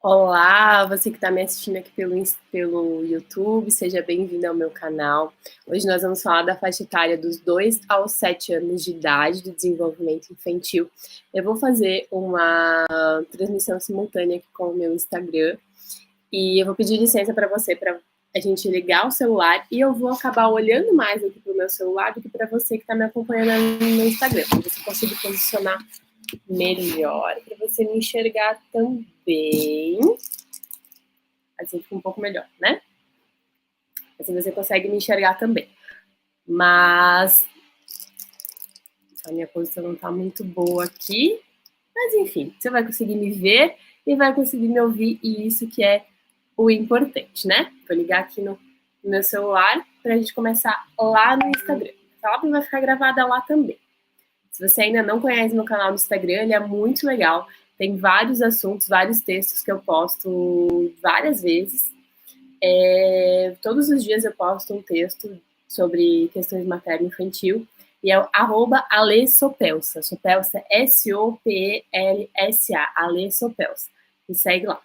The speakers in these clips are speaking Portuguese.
Olá, você que está me assistindo aqui pelo YouTube, seja bem-vindo ao meu canal. Hoje nós vamos falar da faixa etária dos 2 aos 7 anos de idade do desenvolvimento infantil. Eu vou fazer uma transmissão simultânea aqui com o meu Instagram e eu vou pedir licença para você para a gente ligar o celular e eu vou acabar olhando mais aqui para o meu celular do que para você que está me acompanhando no Instagram, para você conseguir posicionar melhor, para você me enxergar também. Assim fica um pouco melhor, né? Assim você consegue me enxergar também. Mas a minha posição não tá muito boa aqui. Mas enfim, você vai conseguir me ver e vai conseguir me ouvir, e isso que é o importante, né? Vou ligar aqui no meu celular pra gente começar lá no Instagram. Essa live vai ficar gravada lá também. Se você ainda não conhece meu canal no Instagram, ele é muito legal. Tem vários assuntos, vários textos que eu posto várias vezes. Todos os dias eu posto um texto sobre questões materno-infantil e é o @alesopelsa. Sopelsa é Sopelsa, Alesopelsa. Me segue lá.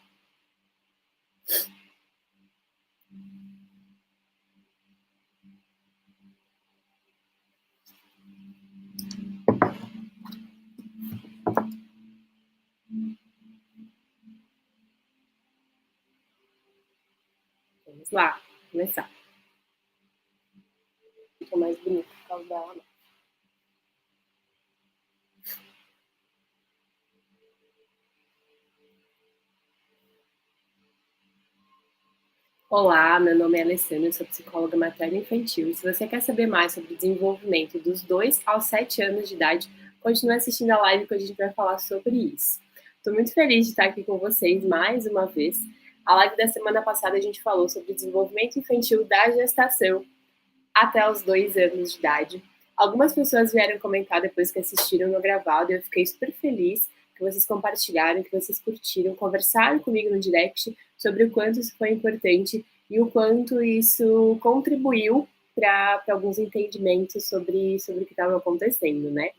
Vamos lá, começar. Fica mais bonito por causa dela, né? Olá, meu nome é Alessandra, eu sou psicóloga materno-infantil. E se você quer saber mais sobre o desenvolvimento dos 2 aos 7 anos de idade, continue assistindo a live que a gente vai falar sobre isso. Estou muito feliz de estar aqui com vocês mais uma vez. A live da semana passada a gente falou sobre o desenvolvimento infantil da gestação até os 2 anos de idade. Algumas pessoas vieram comentar depois que assistiram no gravado e eu fiquei super feliz que vocês compartilharam, que vocês curtiram, conversaram comigo no direct sobre o quanto isso foi importante e o quanto isso contribuiu para alguns entendimentos sobre o que estava acontecendo, né?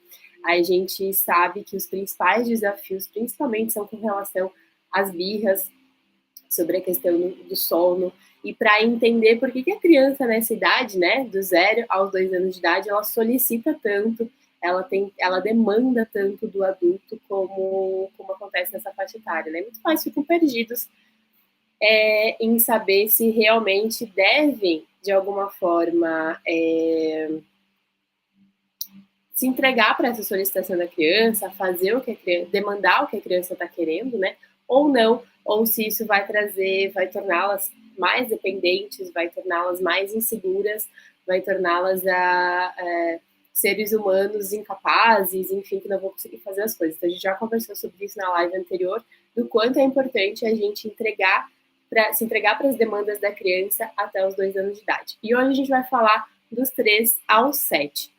A gente sabe que os principais desafios, principalmente, são com relação às birras, sobre a questão do sono, e para entender por que a criança nessa idade, né, do 0 aos 2 anos de idade, ela solicita tanto, ela demanda tanto do adulto como acontece nessa faixa etária, né? Muitos pais ficam perdidos em saber se realmente devem, de alguma forma, se entregar para essa solicitação da criança, fazer o que a criança, demandar o que a criança está querendo, né? Ou não, ou se isso vai torná-las mais dependentes, vai torná-las mais inseguras, vai torná-las seres humanos incapazes, enfim, que não vão conseguir fazer as coisas. Então, a gente já conversou sobre isso na live anterior, do quanto é importante a gente se entregar para as demandas da criança até os 2 anos de idade. E hoje a gente vai falar dos 3 aos 7.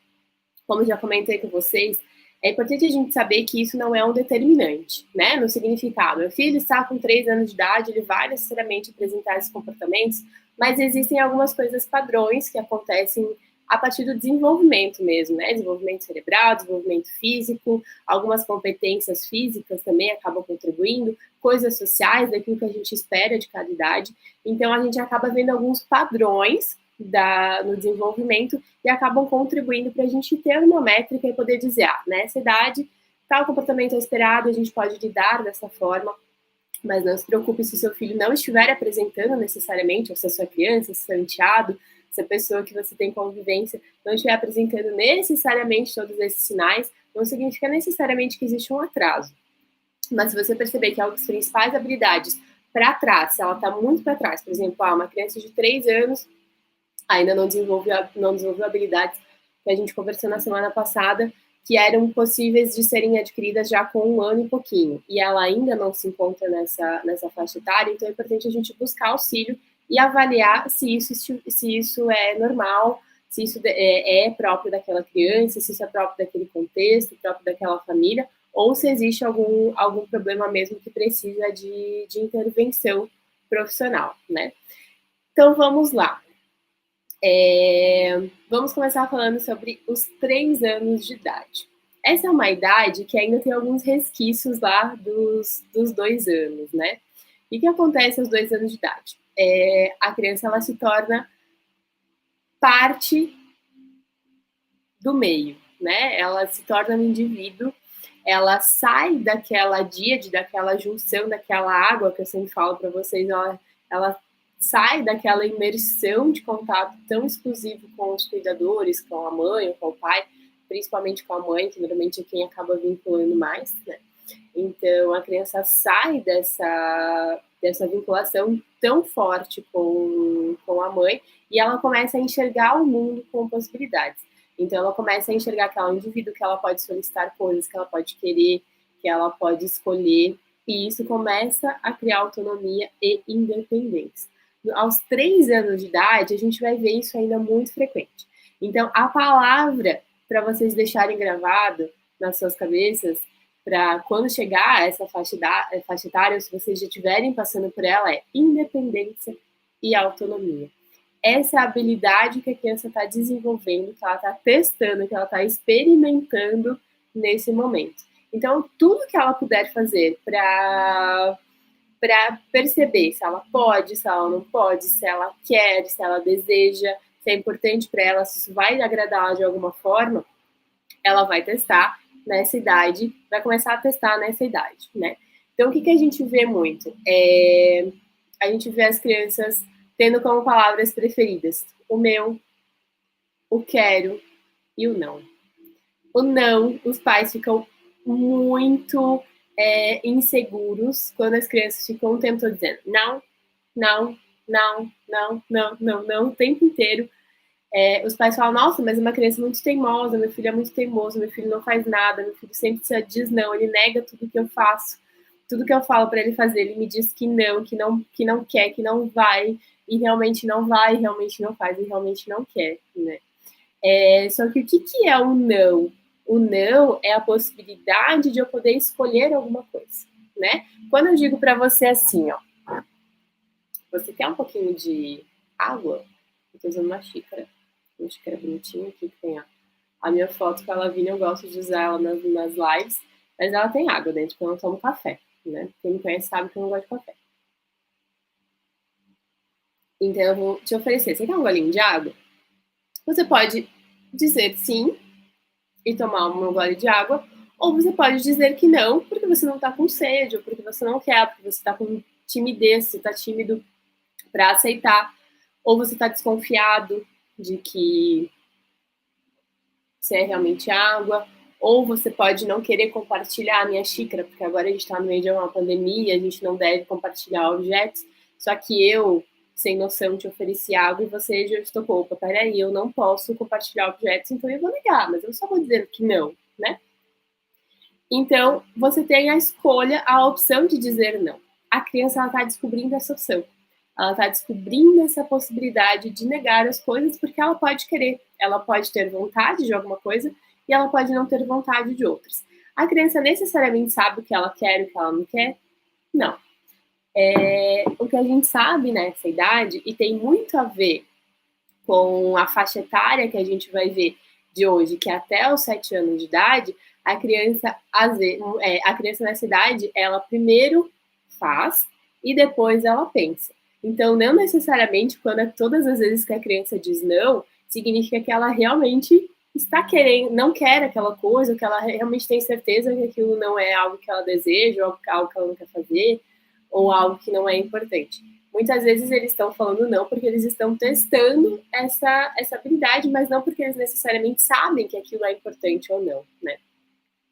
Como eu já comentei com vocês, é importante a gente saber que isso não é um determinante, né? No significado. Meu filho está com 3 anos de idade, ele vai necessariamente apresentar esses comportamentos, mas existem algumas coisas padrões que acontecem a partir do desenvolvimento mesmo, né? Desenvolvimento cerebral, desenvolvimento físico, algumas competências físicas também acabam contribuindo, coisas sociais, daquilo que a gente espera de cada idade. Então, a gente acaba vendo alguns padrões no desenvolvimento e acabam contribuindo para a gente ter uma métrica e poder dizer, nessa idade, tal comportamento é esperado, a gente pode lidar dessa forma, mas não se preocupe se o seu filho não estiver apresentando necessariamente, ou se a sua criança, se o seu enteado, se a pessoa que você tem convivência não estiver apresentando necessariamente todos esses sinais, não significa necessariamente que existe um atraso. Mas se você perceber que as principais habilidades para trás, se ela está muito para trás, por exemplo, uma criança de 3 anos ainda não desenvolveu habilidades que a gente conversou na semana passada, que eram possíveis de serem adquiridas já com 1 ano e pouquinho, e ela ainda não se encontra nessa faixa etária, então é importante a gente buscar auxílio e avaliar se isso é normal, se isso é próprio daquela criança, se isso é próprio daquele contexto, próprio daquela família, ou se existe algum problema mesmo que precisa de intervenção profissional, né? Então, vamos lá. Vamos começar falando sobre os 3 anos de idade. Essa é uma idade que ainda tem alguns resquícios lá dos 2 anos, né? O que acontece aos 2 anos de idade? A criança ela se torna parte do meio, né? Ela se torna um indivíduo, ela sai daquela díade, daquela junção, daquela água que eu sempre falo para vocês, ela sai daquela imersão de contato tão exclusivo com os cuidadores, com a mãe ou com o pai, principalmente com a mãe, que normalmente é quem acaba vinculando mais, né? Então, a criança sai dessa vinculação tão forte com a mãe e ela começa a enxergar o mundo com possibilidades. Então, ela começa a enxergar que ela é um indivíduo, que ela pode solicitar coisas, que ela pode querer, que ela pode escolher, e isso começa a criar autonomia e independência. Aos 3 anos de idade, a gente vai ver isso ainda muito frequente. Então, a palavra, para vocês deixarem gravado nas suas cabeças, para quando chegar essa faixa etária, se vocês já estiverem passando por ela, é independência e autonomia. Essa é a habilidade que a criança está desenvolvendo, que ela está testando, que ela está experimentando nesse momento. Então, tudo que ela puder fazer para perceber se ela pode, se ela não pode, se ela quer, se ela deseja, se é importante para ela, se isso vai agradar de alguma forma, ela vai testar nessa idade, vai começar a testar nessa idade, né? Então, o que a gente vê muito? A gente vê as crianças tendo como palavras preferidas o meu, o quero e o não. O não, os pais ficam muito inseguros quando as crianças ficam o tempo todo dizendo não, não, não, não, não, não, não, o tempo inteiro. Os pais falam, nossa, mas é uma criança muito teimosa, meu filho é muito teimoso, meu filho não faz nada, meu filho sempre diz não, ele nega tudo que eu faço, tudo que eu falo para ele fazer, ele me diz que não quer, que não vai, e realmente não vai, realmente não faz, e realmente não quer, né? Só que o que é o não? O não é a possibilidade de eu poder escolher alguma coisa, né? Quando eu digo para você assim, ó, você quer um pouquinho de água? Eu tô usando uma xícara bonitinha aqui, que tem a minha foto com a Lavínia, eu gosto de usar ela nas lives, mas ela tem água dentro, porque eu não tomo café, né? Quem me conhece sabe que eu não gosto de café. Então eu vou te oferecer, você quer um golinho de água? Você pode dizer sim e tomar um gole de água, ou você pode dizer que não, porque você não tá com sede, ou porque você não quer, porque você tá com timidez, você tá tímido para aceitar, ou você tá desconfiado de que se é realmente água, ou você pode não querer compartilhar a minha xícara, porque agora a gente está no meio de uma pandemia, a gente não deve compartilhar objetos, só que eu, sem noção, te ofereci água e você já estocou, opa, peraí, eu não posso compartilhar objetos, então eu vou negar, mas eu só vou dizer que não, né? Então, você tem a escolha, a opção de dizer não. A criança está descobrindo essa opção. Ela está descobrindo essa possibilidade de negar as coisas porque ela pode querer. Ela pode ter vontade de alguma coisa e ela pode não ter vontade de outras. A criança necessariamente sabe o que ela quer e o que ela não quer? Não. O que a gente sabe nessa idade, e tem muito a ver com a faixa etária que a gente vai ver de hoje, que é até os 7 anos de idade, a criança, a criança nessa idade, ela primeiro faz e depois ela pensa. Então, não necessariamente, todas as vezes que a criança diz não, significa que ela realmente está querendo, não quer aquela coisa, que ela realmente tem certeza que aquilo não é algo que ela deseja, ou algo que ela não quer fazer, ou algo que não é importante. Muitas vezes eles estão falando não porque eles estão testando essa habilidade, mas não porque eles necessariamente sabem que aquilo é importante ou não, né?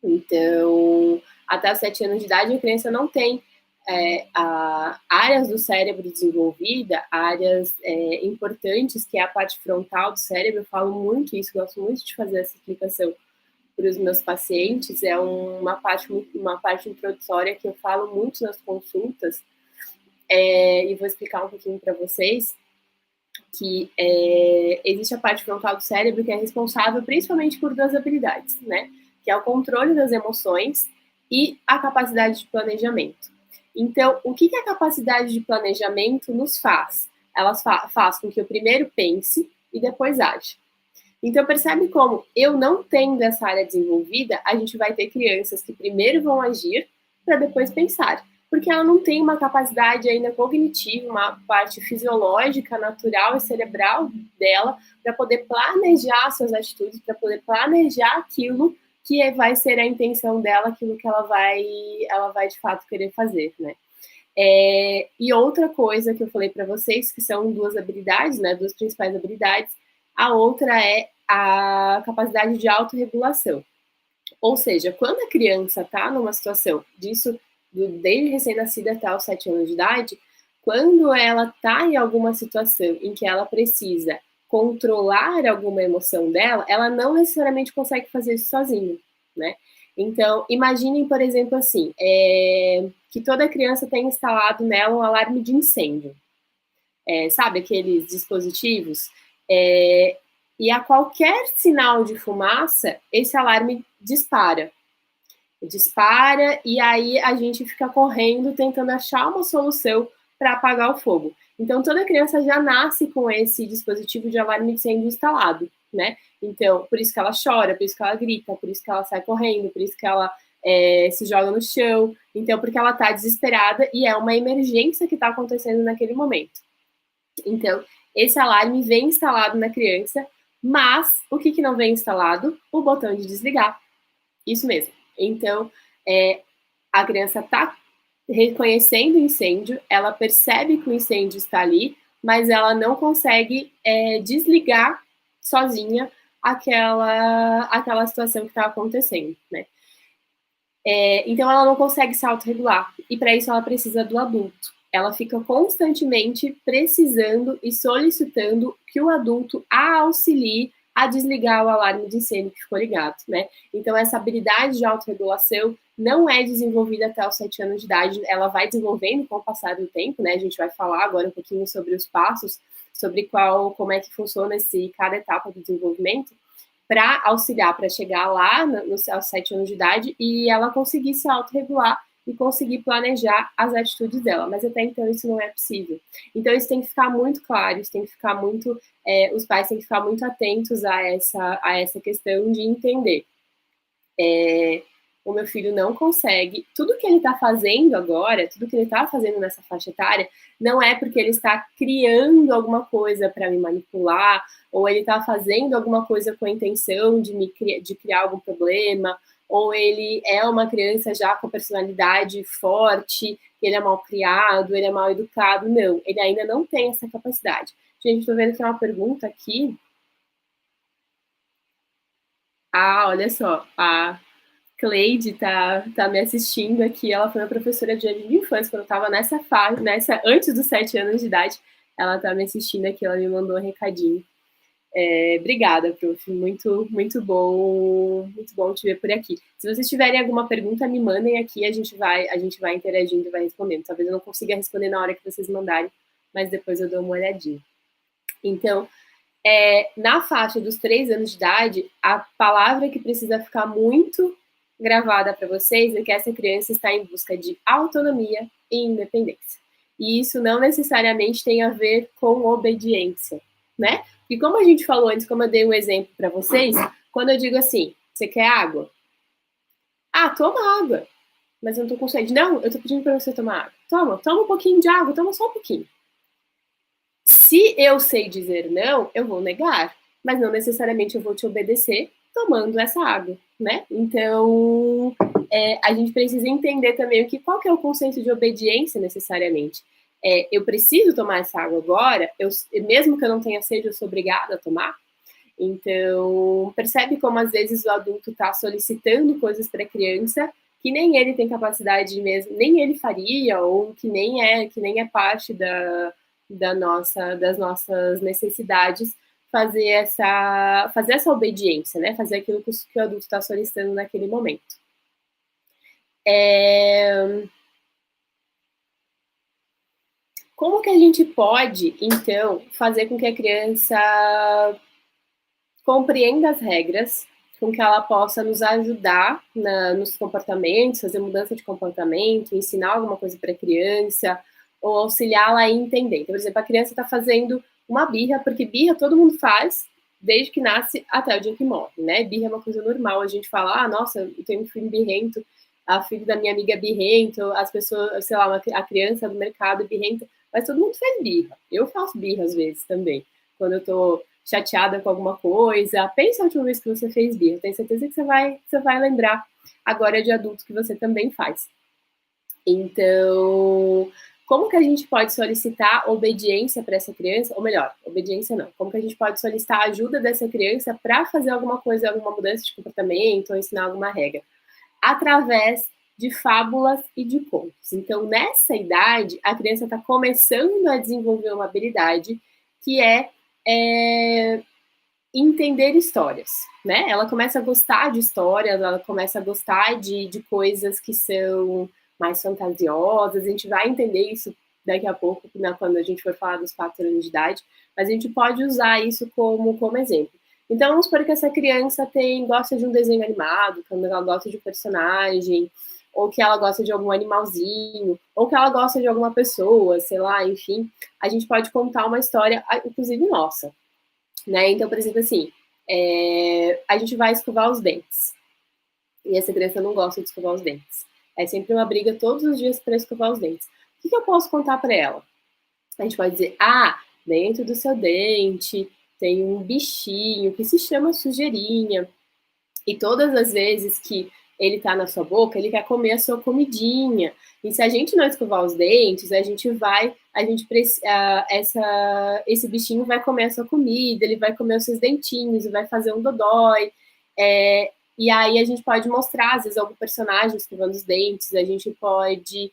Então, até os 7 anos de idade, a criança não tem áreas do cérebro desenvolvida, áreas importantes, que é a parte frontal do cérebro. Eu falo muito isso, gosto muito de fazer essa explicação para os meus pacientes. É uma parte introdutória que eu falo muito nas consultas, e vou explicar um pouquinho para vocês, que existe a parte frontal do cérebro que é responsável principalmente por 2 habilidades, né? Que é o controle das emoções e a capacidade de planejamento. Então, o que a capacidade de planejamento nos faz? Ela faz com que eu primeiro pense e depois age. Então, percebe como eu não tendo essa área desenvolvida, a gente vai ter crianças que primeiro vão agir para depois pensar. porque ela não tem uma capacidade ainda cognitiva, uma parte fisiológica, natural e cerebral dela para poder planejar suas atitudes, para poder planejar aquilo que vai ser a intenção dela, aquilo que ela vai de fato querer fazer, né? E outra coisa que eu falei para vocês, que são duas habilidades, né, duas principais habilidades, a outra é a capacidade de autorregulação. Ou seja, quando a criança está numa situação disso, desde recém-nascida até os 7 anos de idade, quando ela está em alguma situação em que ela precisa controlar alguma emoção dela, ela não necessariamente consegue fazer isso sozinha, né? Então, imaginem, por exemplo, assim, que toda criança tem instalado nela um alarme de incêndio. Sabe aqueles dispositivos? E a qualquer sinal de fumaça, esse alarme dispara. Dispara e aí a gente fica correndo tentando achar uma solução para apagar o fogo. Então toda criança já nasce com esse dispositivo de alarme de incêndio instalado, né? Então por isso que ela chora, por isso que ela grita, por isso que ela sai correndo, por isso que ela se joga no chão. Então porque ela está desesperada e é uma emergência que está acontecendo naquele momento. Então esse alarme vem instalado na criança, mas o que não vem instalado? O botão de desligar. Isso mesmo. Então, a criança está reconhecendo o incêndio, ela percebe que o incêndio está ali, mas ela não consegue desligar sozinha aquela situação que está acontecendo, né? Então, ela não consegue se autorregular, e para isso ela precisa do adulto. Ela fica constantemente precisando e solicitando que o adulto a auxilie a desligar o alarme de incêndio que ficou ligado, né? Então, essa habilidade de autorregulação não é desenvolvida até os 7 anos de idade, ela vai desenvolvendo com o passar do tempo, né? A gente vai falar agora um pouquinho sobre os passos, sobre como é que funciona cada etapa do desenvolvimento, para auxiliar, para chegar lá aos 7 anos de idade e ela conseguir se autorregular e conseguir planejar as atitudes dela, mas até então isso não é possível. Então isso tem que ficar muito claro, isso tem que ficar muito, os pais têm que ficar muito atentos a essa questão de entender. O meu filho não consegue, tudo que ele está fazendo agora, tudo que ele está fazendo nessa faixa etária, não é porque ele está criando alguma coisa para me manipular, ou ele está fazendo alguma coisa com a intenção de criar algum problema, ou ele é uma criança já com personalidade forte, ele é mal criado, ele é mal educado. Não, ele ainda não tem essa capacidade. Gente, estou vendo que é uma pergunta aqui. Ah, olha só, a Cleide tá me assistindo aqui, ela foi minha professora de jardim de infância, quando eu tava nessa fase, antes dos 7 anos de idade, ela tá me assistindo aqui, ela me mandou um recadinho. Obrigada, prof, muito bom te ver por aqui. Se vocês tiverem alguma pergunta, me mandem aqui, a gente vai interagindo e vai respondendo. Talvez eu não consiga responder na hora que vocês mandarem, mas depois eu dou uma olhadinha. Então, na faixa dos 3 anos de idade, a palavra que precisa ficar muito gravada para vocês é que essa criança está em busca de autonomia e independência. E isso não necessariamente tem a ver com obediência, né? E como a gente falou antes, como eu dei um exemplo para vocês, quando eu digo assim, você quer água? Ah, toma água. Mas eu não tô com sede. Não, eu tô pedindo para você tomar água. Toma um pouquinho de água, toma só um pouquinho. Se eu sei dizer não, eu vou negar, mas não necessariamente eu vou te obedecer tomando essa água, né? Então, a gente precisa entender também qual que é o conceito de obediência necessariamente. Eu preciso tomar essa água agora, mesmo que eu não tenha sede, eu sou obrigada a tomar. Então, percebe como às vezes o adulto está solicitando coisas para a criança que nem ele tem capacidade mesmo, nem ele faria, ou que nem é parte das nossas necessidades, fazer essa obediência, né? Fazer aquilo que o adulto está solicitando naquele momento. Como que a gente pode, então, fazer com que a criança compreenda as regras, com que ela possa nos ajudar nos comportamentos, fazer mudança de comportamento, ensinar alguma coisa para a criança, ou auxiliá-la a entender. Então, por exemplo, a criança está fazendo uma birra, porque birra todo mundo faz, desde que nasce até o dia que morre, né? Birra é uma coisa normal, a gente fala, nossa, eu tenho um filho birrento, a filha da minha amiga é birrento, as pessoas, sei lá, a criança do mercado é birrenta, mas todo mundo faz birra. Eu faço birra às vezes também, quando eu tô chateada com alguma coisa. Pensa a última vez que você fez birra, tenho certeza que você vai lembrar agora de adulto que você também faz. Então, como que a gente pode solicitar obediência para essa criança? Ou melhor, obediência não. Como que a gente pode solicitar a ajuda dessa criança para fazer alguma coisa, alguma mudança de comportamento ou ensinar alguma regra? Através de fábulas e de contos. Então, nessa idade, a criança está começando a desenvolver uma habilidade que é entender histórias, né? Ela começa a gostar de histórias, ela começa a gostar de coisas que são mais fantasiosas. A gente vai entender isso daqui a pouco, né, quando a gente for falar dos 4 anos de idade, mas a gente pode usar isso como exemplo. Então, vamos supor que essa criança gosta de um desenho animado, quando ela gosta de um personagem, ou que ela gosta de algum animalzinho, ou que ela gosta de alguma pessoa, sei lá, enfim. A gente pode contar uma história, inclusive nossa, né? Então, por exemplo, assim, a gente vai escovar os dentes. E essa criança não gosta de escovar os dentes. É sempre uma briga todos os dias para escovar os dentes. O que eu posso contar para ela? A gente pode dizer, dentro do seu dente tem um bichinho que se chama sujeirinha. E todas as vezes que ele tá na sua boca, ele quer comer a sua comidinha. E se a gente não escovar os dentes, esse bichinho vai comer a sua comida, ele vai comer os seus dentinhos, e vai fazer um dodói. E aí a gente pode mostrar, às vezes, algum personagem escovando os dentes, a gente pode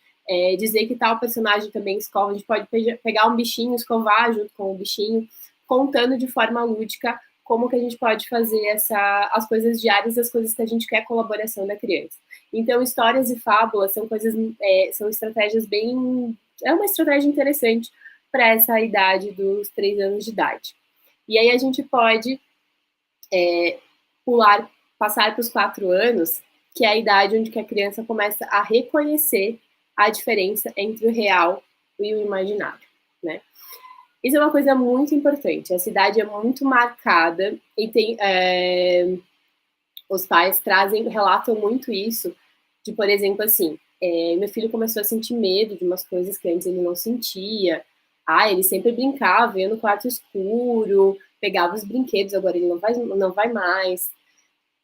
dizer que tal personagem também escova, a gente pode pegar um bichinho, escovar junto com o bichinho, contando de forma lúdica como que a gente pode fazer as coisas diárias, as coisas que a gente quer a colaboração da criança. Então, histórias e fábulas são estratégias é uma estratégia interessante para essa idade dos 3 anos de idade. E aí a gente pode passar para os 4 anos, que é a idade onde que a criança começa a reconhecer a diferença entre o real e o imaginário, né? Isso é uma coisa muito importante. Essa idade é muito marcada e os pais relatam muito isso, de, por exemplo, assim, meu filho começou a sentir medo de umas coisas que antes ele não sentia. Ele sempre brincava, ia no quarto escuro, pegava os brinquedos, agora ele não vai mais.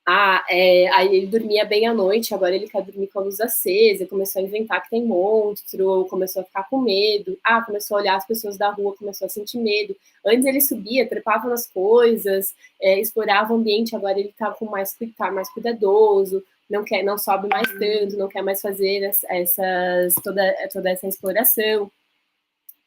Aí ele dormia bem à noite, agora ele quer dormir com a luz acesa, começou a inventar que tem monstro, começou a ficar com medo, começou a olhar as pessoas da rua, começou a sentir medo. Antes ele subia, trepava nas coisas, explorava o ambiente, agora ele tá mais cuidadoso, não sobe mais tanto, não quer mais fazer toda essa exploração.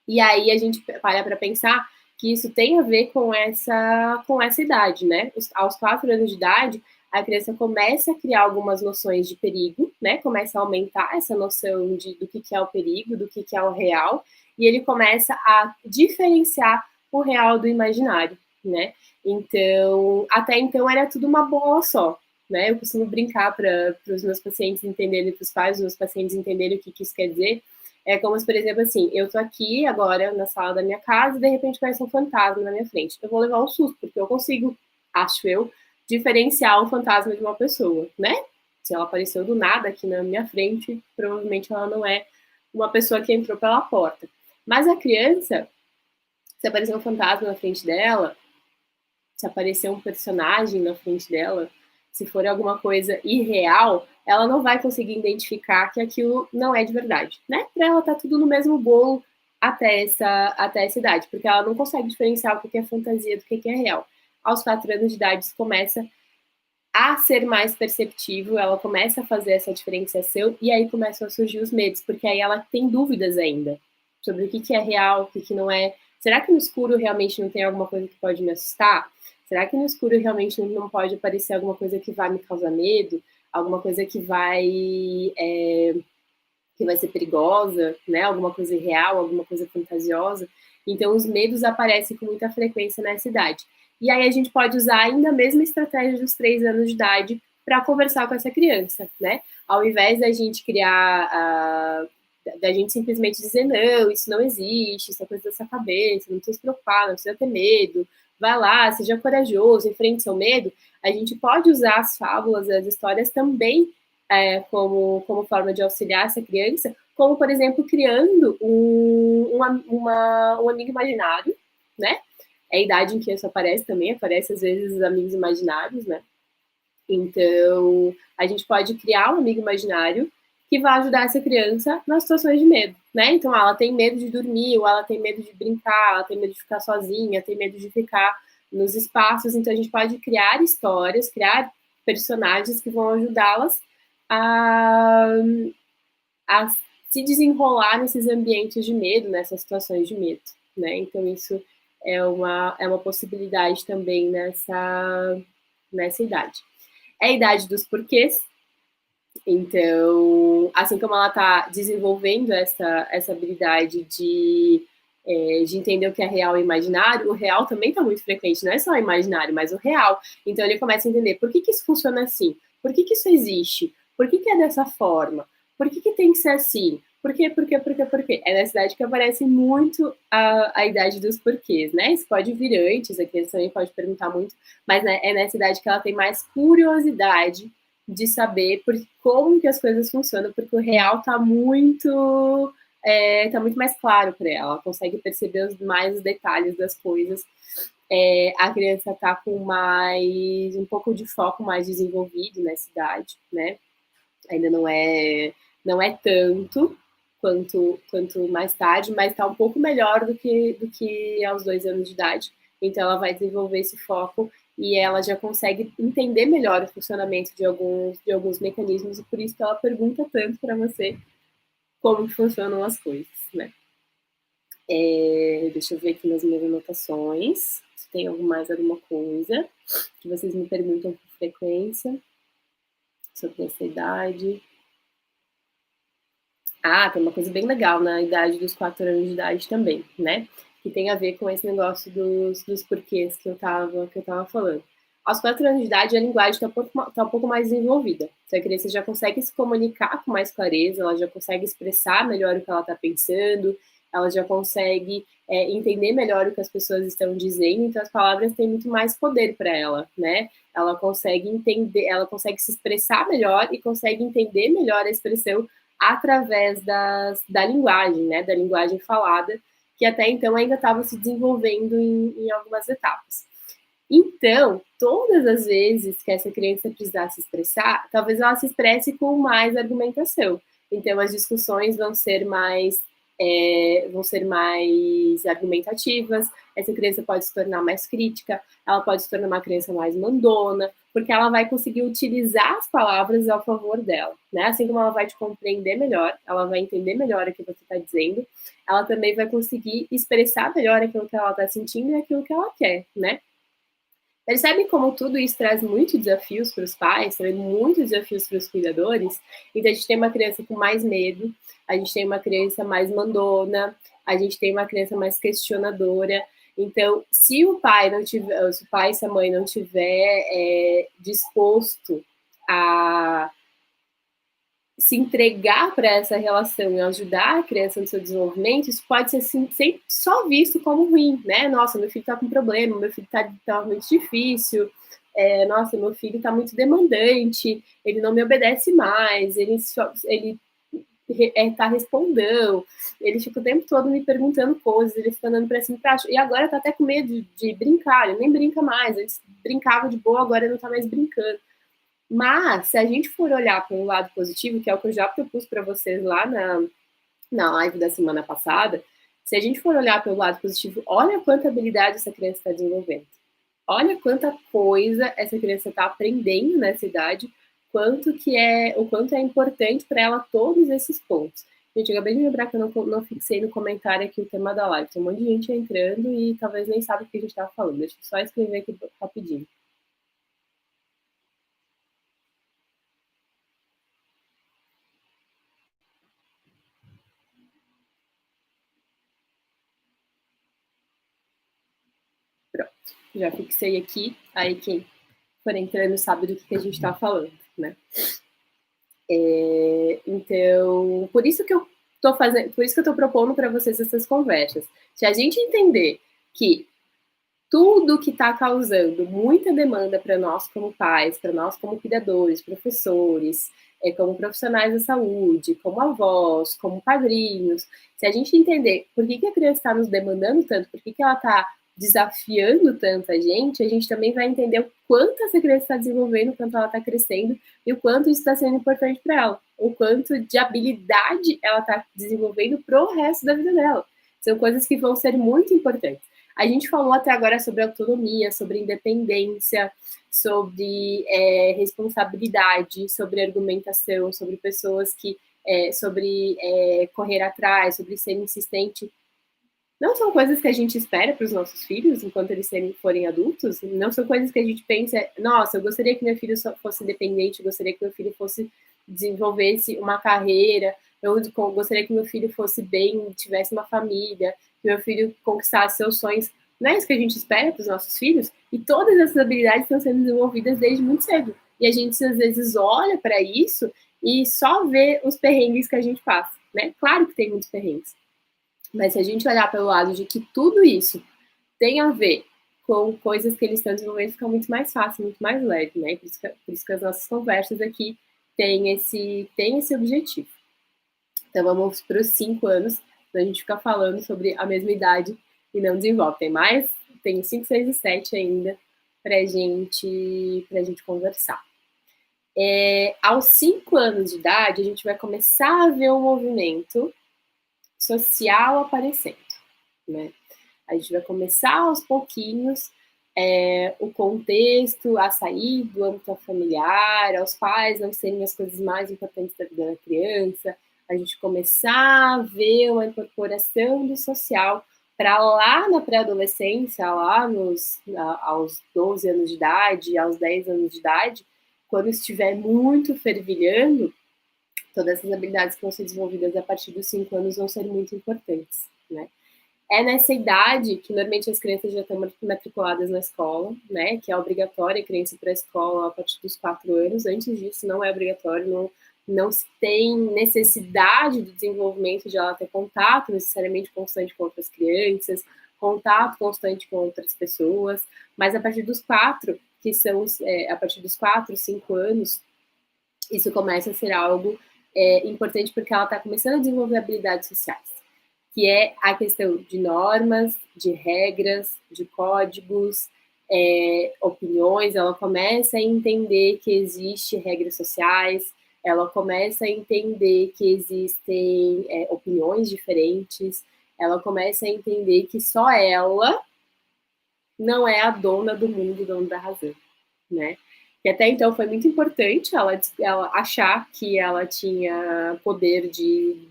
E aí a gente para pensar que isso tem a ver com essa idade, né? Aos 4 anos de idade, a criança começa a criar algumas noções de perigo, né? Começa a aumentar essa noção do que é o perigo, do que é o real, e ele começa a diferenciar o real do imaginário, né? Então, até então era tudo uma bola só, né? Eu costumo brincar para os meus pacientes entenderem, para os pais dos meus pacientes entenderem o que isso quer dizer. É como se, por exemplo, assim, eu tô aqui agora na sala da minha casa e de repente aparece um fantasma na minha frente. Eu vou levar um susto, porque eu consigo, acho eu, diferenciar um fantasma de uma pessoa, né? Se ela apareceu do nada aqui na minha frente, provavelmente ela não é uma pessoa que entrou pela porta. Mas a criança, se aparecer um fantasma na frente dela, se aparecer um personagem na frente dela, se for alguma coisa irreal, ela não vai conseguir identificar que aquilo não é de verdade, né? Para ela tá tudo no mesmo bolo até essa idade, porque ela não consegue diferenciar o que é fantasia do que é real. Aos 4 anos de idade, isso começa a ser mais perceptível, ela começa a fazer essa diferenciação e aí começam a surgir os medos, porque aí ela tem dúvidas ainda sobre o que é real, o que não é. Será que no escuro realmente não tem alguma coisa que pode me assustar? Será que no escuro realmente não pode aparecer alguma coisa que vai me causar medo? Alguma coisa que vai ser perigosa, né? Alguma coisa irreal, alguma coisa fantasiosa? Então, os medos aparecem com muita frequência nessa idade. E aí a gente pode usar ainda a mesma estratégia dos 3 anos de idade para conversar com essa criança, né? Ao invés da gente da gente simplesmente dizer, não, isso não existe, isso é coisa da sua cabeça, não precisa se preocupar, não precisa ter medo, vai lá, seja corajoso, enfrente seu medo, a gente pode usar as fábulas, as histórias também como forma de auxiliar essa criança, como, por exemplo, criando um amigo imaginário, né? É a idade em que isso aparece também, aparece às vezes os amigos imaginários, né? Então, a gente pode criar um amigo imaginário que vai ajudar essa criança nas situações de medo, né? Então, ela tem medo de dormir, ou ela tem medo de brincar, ela tem medo de ficar sozinha, tem medo de ficar nos espaços. Então, a gente pode criar histórias, criar personagens que vão ajudá-las a, a se desenrolar nesses ambientes de medo, nessas situações de medo, né? Então, isso é uma possibilidade também nessa idade. É a idade dos porquês. Então, assim como ela está desenvolvendo essa habilidade de entender o que é real e imaginário, o real também está muito frequente, não é só o imaginário, mas o real. Então, ele começa a entender por que isso funciona assim, por que isso existe, por que é dessa forma, por que tem que ser assim, por quê? É nessa idade que aparece muito a idade dos porquês, né? Isso pode vir antes, a criança também pode perguntar muito, mas né, é nessa idade que ela tem mais curiosidade de saber como que as coisas funcionam, porque o real tá muito mais claro para ela, ela consegue perceber mais os detalhes das coisas. A criança está com um pouco de foco mais desenvolvido nessa idade, né? Ainda não é tanto quanto mais tarde, mas está um pouco melhor do que aos 2 anos de idade. Então ela vai desenvolver esse foco e ela já consegue entender melhor o funcionamento de alguns mecanismos, e por isso que ela pergunta tanto para você como que funcionam as coisas, né? Deixa eu ver aqui nas minhas anotações se tem mais alguma coisa que vocês me perguntam com frequência sobre essa idade. Tem uma coisa bem legal na idade dos 4 anos de idade também, né? Que tem a ver com esse negócio dos porquês que eu tava falando. Aos 4 anos de idade, a linguagem está um pouco mais desenvolvida. Então, a criança já consegue se comunicar com mais clareza, ela já consegue expressar melhor o que ela está pensando, ela já consegue entender melhor o que as pessoas estão dizendo, então as palavras têm muito mais poder para ela, né? Ela consegue entender, ela consegue se expressar melhor e consegue entender melhor a expressão através da linguagem, né, da linguagem falada, que até então ainda estava se desenvolvendo em algumas etapas. Então, todas as vezes que essa criança precisar se expressar, talvez ela se expresse com mais argumentação. Então, as discussões vão ser mais argumentativas, essa criança pode se tornar mais crítica, ela pode se tornar uma criança mais mandona, porque ela vai conseguir utilizar as palavras ao favor dela, né? Assim como ela vai te compreender melhor, ela vai entender melhor o que você está dizendo, ela também vai conseguir expressar melhor aquilo que ela está sentindo e aquilo que ela quer, né? Percebem como tudo isso traz muitos desafios para os pais, traz muitos desafios para os cuidadores? Então, a gente tem uma criança com mais medo, a gente tem uma criança mais mandona, a gente tem uma criança mais questionadora. Então, se o pai e se a mãe não tiver disposto a se entregar para essa relação e ajudar a criança no seu desenvolvimento, isso pode ser sempre só visto como ruim, né? Nossa, meu filho está com problema, meu filho tá muito difícil, nossa, meu filho está muito demandante, ele não me obedece mais, ele tá respondendo, ele fica o tempo todo me perguntando coisas, ele fica andando para cima e para baixo, e agora tá até com medo de brincar, ele nem brinca mais, antes brincava de boa, agora ele não tá mais brincando. Mas, se a gente for olhar para um lado positivo, que é o que eu já propus para vocês lá na live da semana passada, se a gente for olhar pelo lado positivo, olha quanta habilidade essa criança está desenvolvendo. Olha quanta coisa essa criança está aprendendo nessa idade, o quanto é importante para ela todos esses pontos. Gente, eu acabei de lembrar que eu não fixei no comentário aqui o tema da live. Tem um monte de gente entrando e talvez nem sabe o que a gente estava falando. Deixa eu só escrever aqui rapidinho. Pronto, já fixei aqui, aí quem for entrando sabe do que a gente está falando, né? Então, por isso que eu estou propondo para vocês essas conversas. Se a gente entender que tudo que está causando muita demanda para nós como pais, para nós como cuidadores, professores, como profissionais da saúde, como avós, como padrinhos, se a gente entender por que a criança está nos demandando tanto, por que ela está desafiando tanto a gente também vai entender o quanto essa criança está desenvolvendo, o quanto ela está crescendo e o quanto isso está sendo importante para ela, o quanto de habilidade ela está desenvolvendo para o resto da vida dela. São coisas que vão ser muito importantes. A gente falou até agora sobre autonomia, sobre independência, sobre responsabilidade, sobre argumentação, sobre pessoas que sobre correr atrás, sobre ser insistente. Não são coisas que a gente espera para os nossos filhos enquanto eles forem adultos, não são coisas que a gente pensa, nossa, eu gostaria que meu filho fosse independente, eu gostaria que meu filho desenvolvesse uma carreira, eu gostaria que meu filho fosse bem, tivesse uma família, que meu filho conquistasse seus sonhos. Não é isso que a gente espera para os nossos filhos? E todas essas habilidades estão sendo desenvolvidas desde muito cedo. E a gente, às vezes, olha para isso e só vê os perrengues que a gente passa, né? Claro que tem muitos perrengues. Mas se a gente olhar pelo lado de que tudo isso tem a ver com coisas que eles estão desenvolvendo, fica muito mais fácil, muito mais leve, né? Por isso que as nossas conversas aqui têm esse objetivo. Então vamos para os 5 anos, a gente fica falando sobre a mesma idade e não desenvolve. Tem 5, 6 e 7 ainda para gente conversar. Aos 5 anos de idade, a gente vai começar a ver um movimento social aparecendo, né? A gente vai começar aos pouquinhos o contexto a sair do âmbito familiar, aos pais não serem as coisas mais importantes da vida da criança, a gente começar a ver uma incorporação do social para lá na pré-adolescência, lá aos 12 anos de idade, aos 10 anos de idade, quando estiver muito fervilhando, todas essas habilidades que vão ser desenvolvidas a partir dos 5 anos vão ser muito importantes, né? É nessa idade que normalmente as crianças já estão matriculadas na escola, né? Que é obrigatória a criança ir para a escola a partir dos 4 anos. Antes disso não é obrigatório, não se tem necessidade do desenvolvimento de ela ter contato necessariamente constante com outras crianças, contato constante com outras pessoas, mas a partir dos 4, que são a partir dos 4, 5 anos, isso começa a ser algo importante porque ela está começando a desenvolver habilidades sociais, que é a questão de normas, de regras, de códigos, opiniões. Ela começa a entender que existem regras sociais, ela começa a entender que existem opiniões diferentes, ela começa a entender que só ela não é a dona do mundo, dona da razão, né? E até então foi muito importante ela achar que ela tinha poder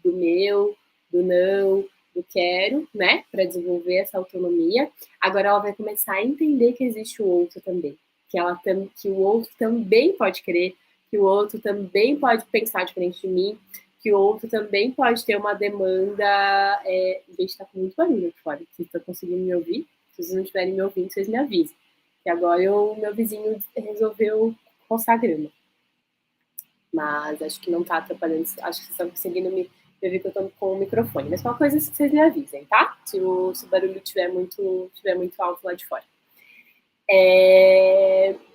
do meu, do não, do quero, né? Para desenvolver essa autonomia. Agora ela vai começar a entender que existe o outro também. Que o outro também pode querer, que o outro também pode pensar diferente de mim, que o outro também pode ter uma demanda. Gente, tá com muito barulho aqui fora. Vocês estão conseguindo me ouvir? Se vocês não estiverem me ouvindo, vocês me avisem. E agora o meu vizinho resolveu roçar grama. Mas acho que não tá atrapalhando. Acho que vocês estão conseguindo me ver que eu tô com o microfone. Mas uma coisa que vocês me avisem, tá? Se o barulho estiver muito alto lá de fora.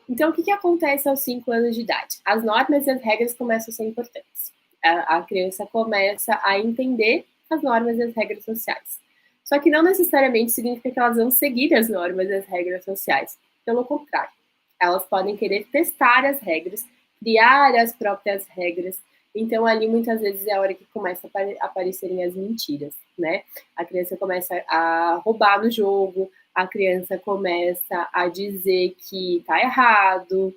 Então, o que acontece aos 5 anos de idade? As normas e as regras começam a ser importantes. A criança começa a entender as normas e as regras sociais. Só que não necessariamente significa que elas vão seguir as normas e as regras sociais. Pelo contrário, elas podem querer testar as regras, criar as próprias regras. Então, ali, muitas vezes, é a hora que começa a aparecerem as mentiras, né? A criança começa a roubar no jogo, a criança começa a dizer que tá errado,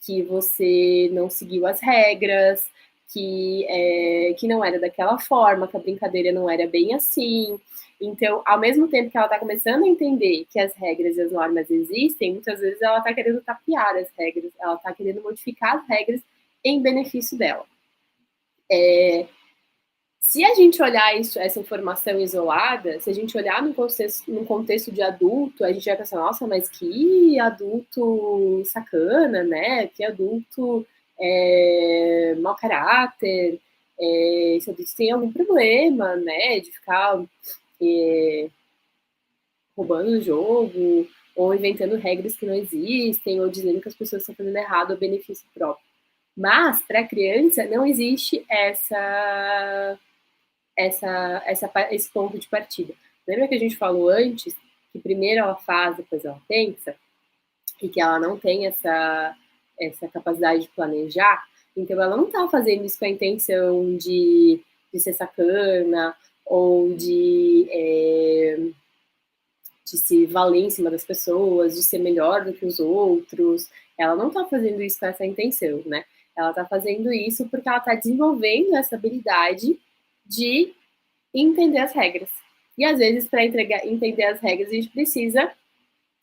que você não seguiu as regras, que não era daquela forma, que a brincadeira não era bem assim. Então, ao mesmo tempo que ela está começando a entender que as regras e as normas existem, muitas vezes ela está querendo tapear as regras, ela está querendo modificar as regras em benefício dela. Se a gente olhar essa informação isolada, se a gente olhar num contexto de adulto, a gente vai pensar, nossa, mas que adulto sacana, né? Que adulto mau caráter, esse adulto tem algum problema, né? De ficar roubando o jogo, ou inventando regras que não existem, ou dizendo que as pessoas estão fazendo errado a benefício próprio. Mas, para a criança, não existe esse ponto de partida. Lembra que a gente falou antes que primeiro ela faz, depois ela pensa, e que ela não tem essa capacidade de planejar? Então, ela não está fazendo isso com a intenção de ser sacana ou de se valer em cima das pessoas, de ser melhor do que os outros. Ela não está fazendo isso com essa intenção, né? Ela está fazendo isso porque ela está desenvolvendo essa habilidade de entender as regras. E às vezes, para entender as regras, a gente precisa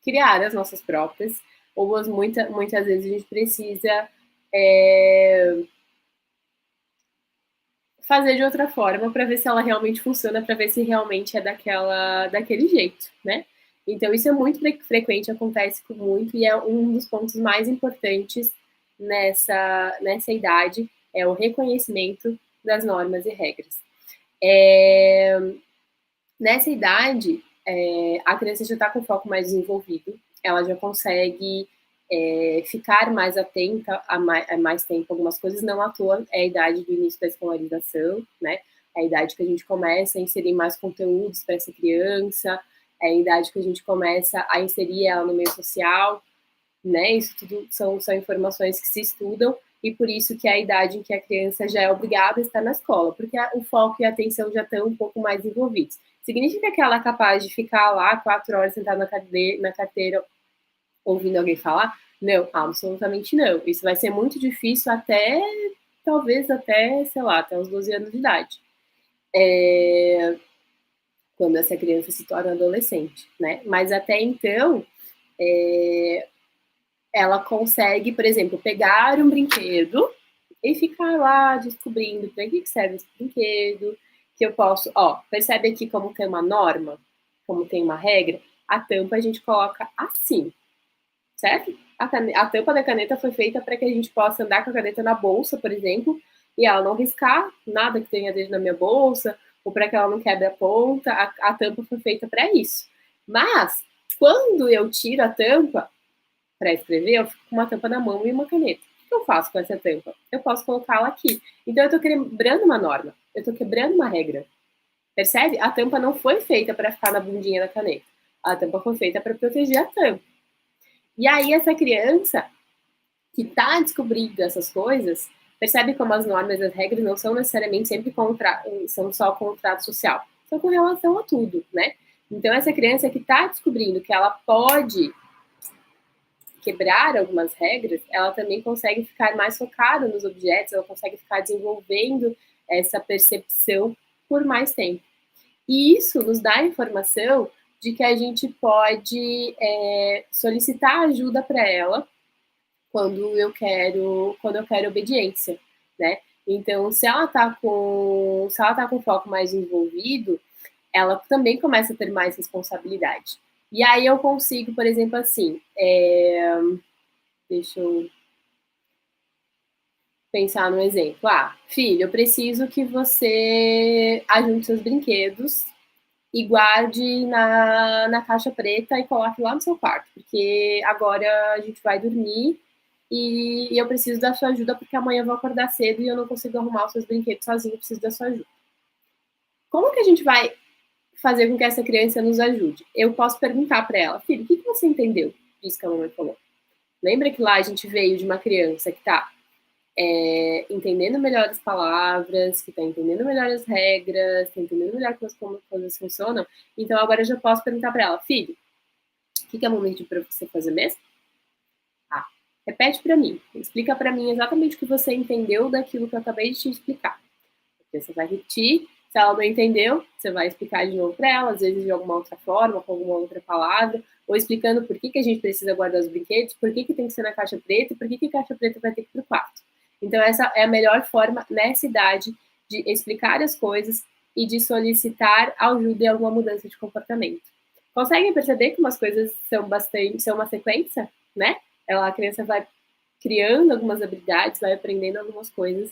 criar as nossas próprias, ou muitas vezes a gente precisa fazer de outra forma para ver se ela realmente funciona, para ver se realmente é daquele jeito, né? Então, isso é muito frequente, acontece muito, e é um dos pontos mais importantes nessa idade, é o reconhecimento das normas e regras. Nessa idade, a criança já está com o foco mais desenvolvido, ela já consegue ficar mais atenta a mais tempo algumas coisas, não à toa é a idade do início da escolarização, né? É a idade que a gente começa a inserir mais conteúdos para essa criança, é a idade que a gente começa a inserir ela no meio social, né? Isso tudo são informações que se estudam, e por isso que é a idade em que a criança já é obrigada a estar na escola, porque o foco e a atenção já estão um pouco mais envolvidos. Significa que ela é capaz de ficar lá 4 horas sentada na carteira ouvindo alguém falar? Não, absolutamente não. Isso vai ser muito difícil talvez até, sei lá, até os 12 anos de idade. Quando essa criança se torna adolescente, né? Mas até então, ela consegue, por exemplo, pegar um brinquedo e ficar lá descobrindo para que serve esse brinquedo, que eu posso, percebe aqui como tem uma norma, como tem uma regra? A tampa a gente coloca assim, certo? A tampa da caneta foi feita para que a gente possa andar com a caneta na bolsa, por exemplo, e ela não riscar nada que tenha dentro da minha bolsa, ou para que ela não quebre a ponta. A tampa foi feita para isso. Mas, quando eu tiro a tampa para escrever, eu fico com uma tampa na mão e uma caneta. O que eu faço com essa tampa? Eu posso colocá-la aqui. Então, eu estou quebrando uma norma, eu estou quebrando uma regra. Percebe? A tampa não foi feita para ficar na bundinha da caneta. A tampa foi feita para proteger a tampa. E aí, essa criança que está descobrindo essas coisas, percebe como as normas e as regras não são necessariamente sempre são só contrato social, são com relação a tudo, né? Então, essa criança que está descobrindo que ela pode quebrar algumas regras, ela também consegue ficar mais focada nos objetos, ela consegue ficar desenvolvendo essa percepção por mais tempo. E isso nos dá a informação de que a gente pode solicitar ajuda para ela quando eu quero obediência, né? Então, se ela tá com o foco mais envolvido, ela também começa a ter mais responsabilidade. E aí eu consigo, por exemplo, assim, deixa eu pensar num exemplo. Filho, eu preciso que você ajunte seus brinquedos e guarde na caixa preta e coloque lá no seu quarto, porque agora a gente vai dormir e eu preciso da sua ajuda porque amanhã eu vou acordar cedo e eu não consigo arrumar os seus brinquedos sozinho, eu preciso da sua ajuda. Como que a gente vai fazer com que essa criança nos ajude? Eu posso perguntar para ela, filho, o que você entendeu disso que a mamãe falou? Lembra que lá a gente veio de uma criança que está entendendo melhor as palavras, que está entendendo melhor as regras, está entendendo melhor como as coisas funcionam? Então agora eu já posso perguntar para ela, filho, o que a mamãe pediu para você fazer mesmo? Repete para mim, explica para mim exatamente o que você entendeu daquilo que eu acabei de te explicar. Você vai repetir, se ela não entendeu, você vai explicar de novo para ela, às vezes de alguma outra forma, com alguma outra palavra, ou explicando por que a gente precisa guardar os brinquedos, por que tem que ser na caixa preta e por que a caixa preta vai ter que ir para o quarto. Então, essa é a melhor forma, nessa idade, de explicar as coisas e de solicitar ajuda em alguma mudança de comportamento. Conseguem perceber que umas coisas são uma sequência, né? A criança vai criando algumas habilidades, vai aprendendo algumas coisas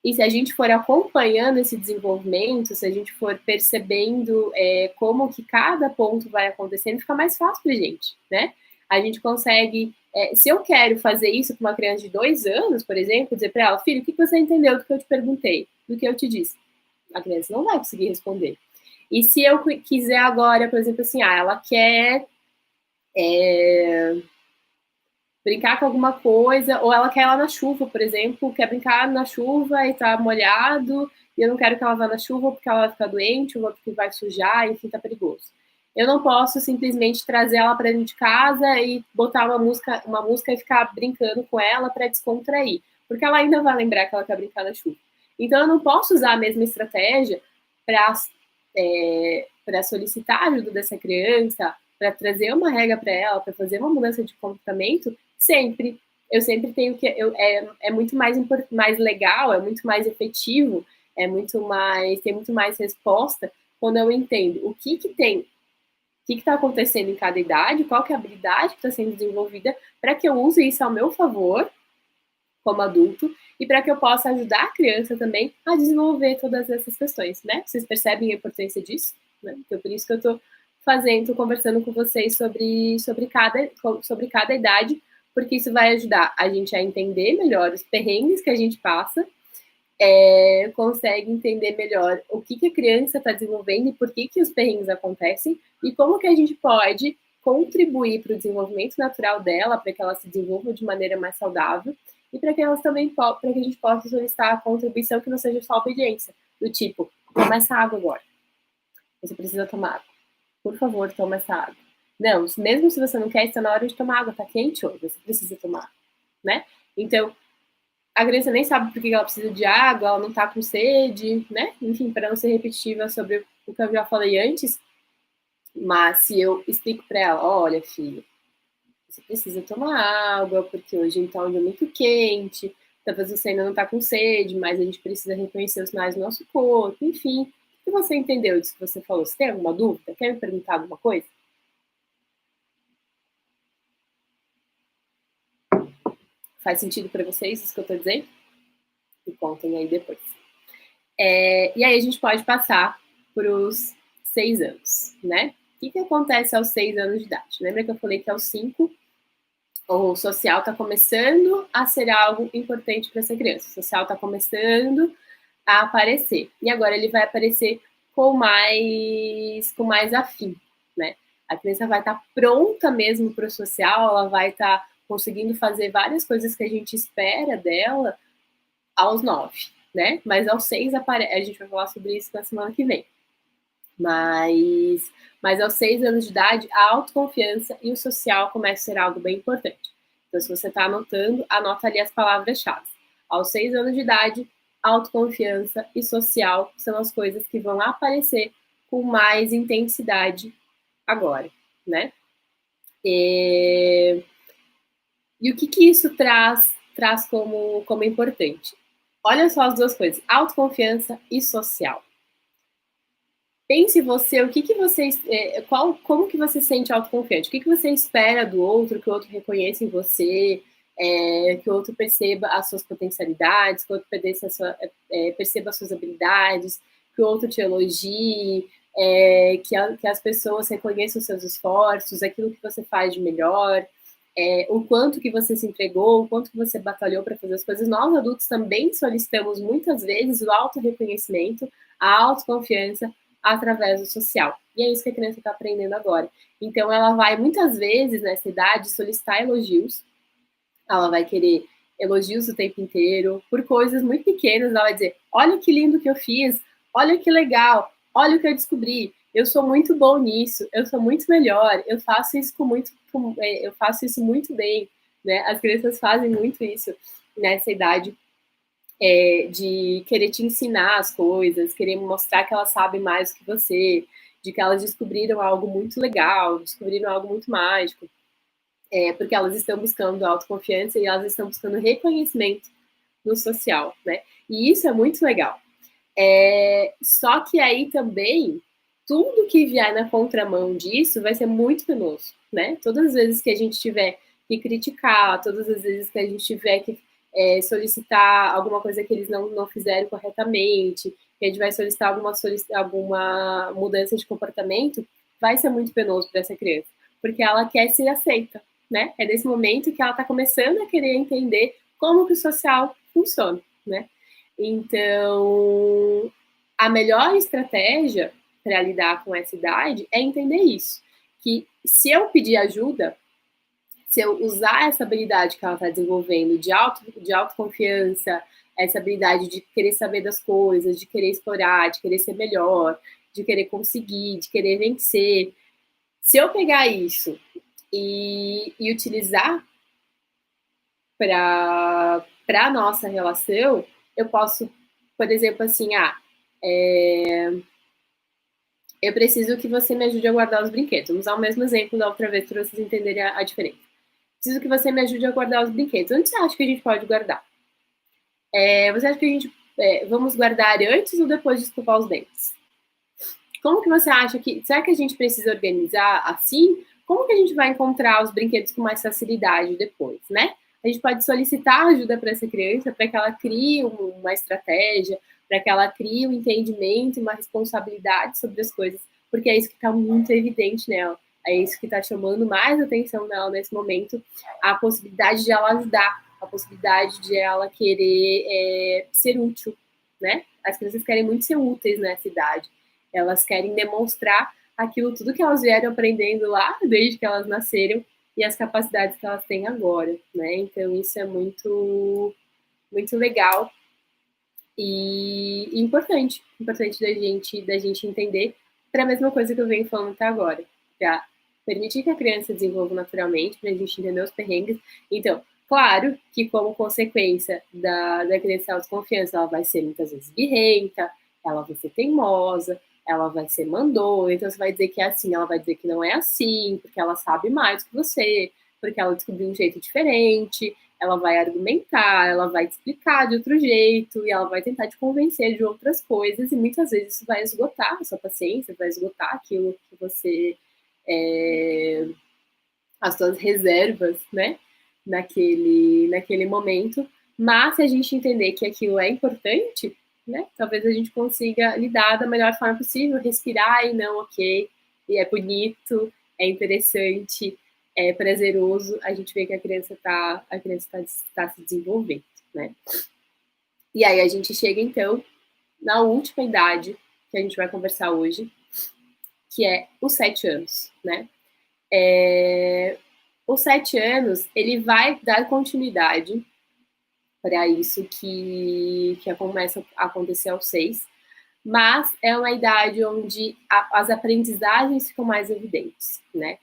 E se a gente for acompanhando esse desenvolvimento, se a gente for percebendo como que cada ponto vai acontecendo, fica mais fácil para a gente, né? A gente consegue, se eu quero fazer isso com uma criança de 2 anos, por exemplo, dizer para ela, filho, o que você entendeu do que eu te perguntei, do que eu te disse? A criança não vai conseguir responder. E se eu quiser agora, por exemplo, assim, ela quer brincar com alguma coisa, ou ela quer ir lá na chuva, por exemplo, quer brincar na chuva e tá molhado, e eu não quero que ela vá na chuva porque ela vai ficar doente, ou porque vai sujar, enfim, tá perigoso. Eu não posso simplesmente trazer ela para dentro de casa e botar uma música e ficar brincando com ela para descontrair, porque ela ainda vai lembrar que ela quer brincar na chuva. Então eu não posso usar a mesma estratégia para solicitar a ajuda dessa criança, para trazer uma regra para ela, para fazer uma mudança de comportamento, sempre. Eu sempre tenho que. É muito mais legal, é muito mais efetivo, tem muito mais resposta quando eu entendo o que tem, o que está acontecendo em cada idade, qual que é a habilidade que está sendo desenvolvida, para que eu use isso ao meu favor, como adulto, e para que eu possa ajudar a criança também a desenvolver todas essas questões, né? Vocês percebem a importância disso? Né? Então, por isso que eu estou conversando com vocês sobre cada idade, porque isso vai ajudar a gente a entender melhor os perrengues que a gente passa, consegue entender melhor o que a criança está desenvolvendo e por que os perrengues acontecem, e como que a gente pode contribuir para o desenvolvimento natural dela, para que ela se desenvolva de maneira mais saudável, e para que elas também, para que a gente possa solicitar a contribuição que não seja só obediência, do tipo, toma essa água agora. Você precisa tomar água. Por favor, toma essa água. Não, mesmo se você não quer, está na hora de tomar água, tá quente hoje, você precisa tomar, né? Então, a criança nem sabe por que ela precisa de água, ela não tá com sede, né? Enfim, para não ser repetitiva sobre o que eu já falei antes, mas se eu explico para ela, olha, filho, você precisa tomar água, porque hoje então é um dia muito quente, talvez você ainda não tá com sede, mas a gente precisa reconhecer os sinais do nosso corpo, enfim. O que você entendeu disso que você falou? Você tem alguma dúvida? Quer me perguntar alguma coisa? Faz sentido para vocês isso que eu tô dizendo? Me contem aí depois. E aí a gente pode passar para os 6 anos, né? O que acontece aos 6 anos de idade? Lembra que eu falei que aos 5 o social está começando a ser algo importante para essa criança. O social está começando a aparecer. E agora ele vai aparecer com mais afim, né? A criança vai estar pronta mesmo para o social, ela vai estar conseguindo fazer várias coisas que a gente espera dela aos 9, né? Mas aos 6 a gente vai falar sobre isso na semana que vem. Mas aos 6 anos de idade, a autoconfiança e o social começam a ser algo bem importante. Então, se você está anotando, anota ali as palavras-chave. Aos 6 anos de idade, autoconfiança e social são as coisas que vão aparecer com mais intensidade agora, né? E o que isso traz como importante? Olha só as duas coisas, autoconfiança e social. Pense você, o que você, como que você sente autoconfiante? O que você espera do outro, que o outro reconheça em você, que o outro perceba as suas potencialidades, que o outro perceba as suas habilidades, que o outro te elogie, que as pessoas reconheçam os seus esforços, aquilo que você faz de melhor, o quanto que você se entregou, o quanto que você batalhou para fazer as coisas. Nós, adultos, também solicitamos muitas vezes o auto-reconhecimento, a autoconfiança, através do social. E é isso que a criança está aprendendo agora. Então, ela vai, muitas vezes, nessa idade, solicitar elogios. Ela vai querer elogios o tempo inteiro, por coisas muito pequenas. Ela vai dizer, olha que lindo que eu fiz, olha que legal, olha o que eu descobri. Eu sou muito bom nisso, eu sou muito melhor, eu faço isso muito bem. Né? As crianças fazem muito isso nessa idade, de querer te ensinar as coisas, querer mostrar que elas sabem mais do que você, de que elas descobriram algo muito legal, descobriram algo muito mágico, porque elas estão buscando autoconfiança e elas estão buscando reconhecimento no social, né? E isso é muito legal. Só que aí também, tudo que vier na contramão disso vai ser muito penoso, né? Todas as vezes que a gente tiver que criticar, todas as vezes que a gente tiver que solicitar alguma coisa que eles não fizeram corretamente, que a gente vai solicitar alguma mudança de comportamento, vai ser muito penoso para essa criança, porque ela quer ser aceita, né? É nesse momento que ela está começando a querer entender como que o social funciona, né? Então, a melhor estratégia para lidar com essa idade é entender isso, que se eu pedir ajuda, se eu usar essa habilidade que ela está desenvolvendo de autoconfiança, essa habilidade de querer saber das coisas, de querer explorar, de querer ser melhor, de querer conseguir, de querer vencer, se eu pegar isso e utilizar para a nossa relação, eu posso, por exemplo, assim, eu preciso que você me ajude a guardar os brinquedos. Vamos usar o mesmo exemplo da outra vez para vocês entenderem a diferença. Preciso que você me ajude a guardar os brinquedos. Onde você acha que a gente pode guardar? Você acha que a gente vamos guardar antes ou depois de escovar os dentes? Como que você acha que... Será que a gente precisa organizar assim? Como que a gente vai encontrar os brinquedos com mais facilidade depois, né? A gente pode solicitar ajuda para essa criança para que ela crie uma estratégia, para que ela crie um entendimento, uma responsabilidade sobre as coisas, porque é isso que está muito evidente nela. É isso que está chamando mais atenção nela nesse momento, a possibilidade de ela ajudar, a possibilidade de ela querer ser útil, né? As crianças querem muito ser úteis nessa idade. Elas querem demonstrar aquilo, tudo que elas vieram aprendendo lá, desde que elas nasceram, e as capacidades que elas têm agora, né? Então, isso é muito, muito legal e importante da gente entender, para a mesma coisa que eu venho falando até agora, para permitir que a criança desenvolva naturalmente, para a gente entender os perrengues. Então, claro que como consequência da criança ter autoconfiança, ela vai ser muitas vezes birrenta, ela vai ser teimosa, ela vai ser mandona, então você vai dizer que é assim, ela vai dizer que não é assim, porque ela sabe mais que você, porque ela descobriu um jeito diferente, ela vai argumentar, ela vai te explicar de outro jeito, e ela vai tentar te convencer de outras coisas, e muitas vezes isso vai esgotar a sua paciência, vai esgotar aquilo que você... as suas reservas, né, naquele momento, mas se a gente entender que aquilo é importante, né, talvez a gente consiga lidar da melhor forma possível, respirar e não, ok, e é bonito, é interessante, é prazeroso, a gente vê que a criança tá se desenvolvendo, né. E aí a gente chega, então, na última idade que a gente vai conversar hoje, que é os 7 anos, né. Os 7 anos, ele vai dar continuidade para isso que começa a acontecer aos 6, mas é uma idade onde as aprendizagens ficam mais evidentes, né?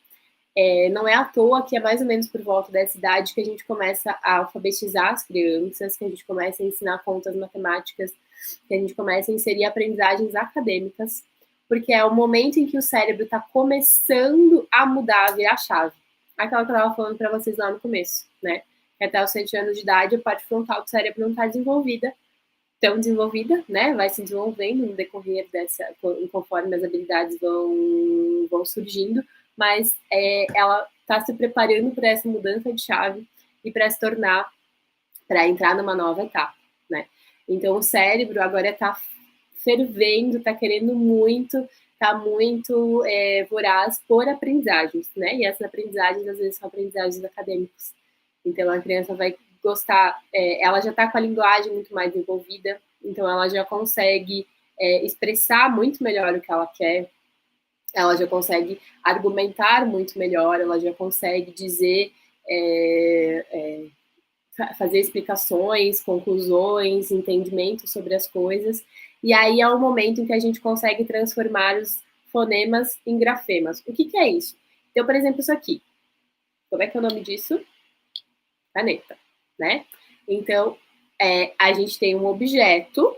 Não é à toa que é mais ou menos por volta dessa idade que a gente começa a alfabetizar as crianças, que a gente começa a ensinar contas matemáticas, que a gente começa a inserir aprendizagens acadêmicas, porque é o momento em que o cérebro está começando a mudar, a virar a chave. Aquela que eu estava falando para vocês lá no começo, né? Até os 7 anos de idade, a parte frontal do cérebro não está tão desenvolvida, né? Vai se desenvolvendo no decorrer conforme as habilidades vão surgindo, mas ela está se preparando para essa mudança de chave e para entrar numa nova etapa, né? Então o cérebro agora está fervendo, está querendo muito, está muito voraz por aprendizagens, né? E essas aprendizagens às vezes são aprendizagens acadêmicas. Então a criança vai gostar, ela já está com a linguagem muito mais desenvolvida, então ela já consegue expressar muito melhor o que ela quer, ela já consegue argumentar muito melhor, ela já consegue dizer, fazer explicações, conclusões, entendimento sobre as coisas, e aí é o momento em que a gente consegue transformar os fonemas em grafemas. O que é isso? Então, por exemplo, isso aqui. Como é que é o nome disso? Caneta, né? Então, a gente tem um objeto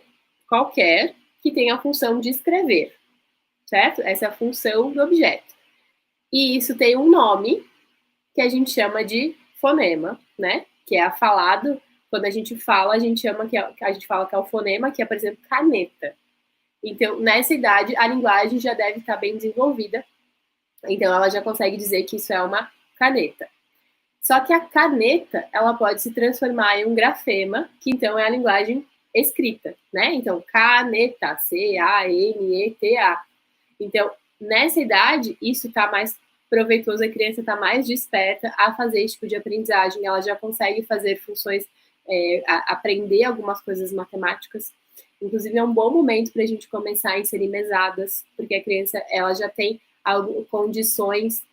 qualquer que tem a função de escrever, certo? Essa é a função do objeto. E isso tem um nome que a gente chama de fonema, né? Que é falado, quando a gente fala, a gente fala que é o fonema, que é, por exemplo, caneta. Então, nessa idade, a linguagem já deve estar bem desenvolvida. Então, ela já consegue dizer que isso é uma caneta. Só que a caneta, ela pode se transformar em um grafema, que então é a linguagem escrita, né? Então, caneta, C-A-N-E-T-A. Então, nessa idade, isso está mais proveitoso, a criança está mais desperta a fazer esse tipo de aprendizagem, ela já consegue fazer funções, aprender algumas coisas matemáticas. Inclusive, é um bom momento para a gente começar a inserir mesadas, porque a criança ela já tem condições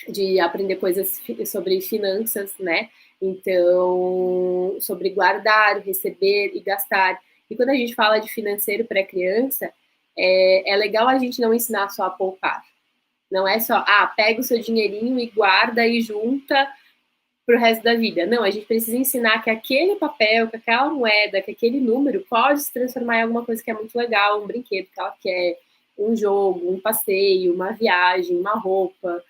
de aprender coisas sobre finanças, né? Então, sobre guardar, receber e gastar. E quando a gente fala de financeiro para criança, é legal a gente não ensinar só a poupar. Não é só, pega o seu dinheirinho e guarda e junta para o resto da vida. Não, a gente precisa ensinar que aquele papel, que aquela moeda, que aquele número pode se transformar em alguma coisa que é muito legal, um brinquedo que ela quer, um jogo, um passeio, uma viagem, uma roupa,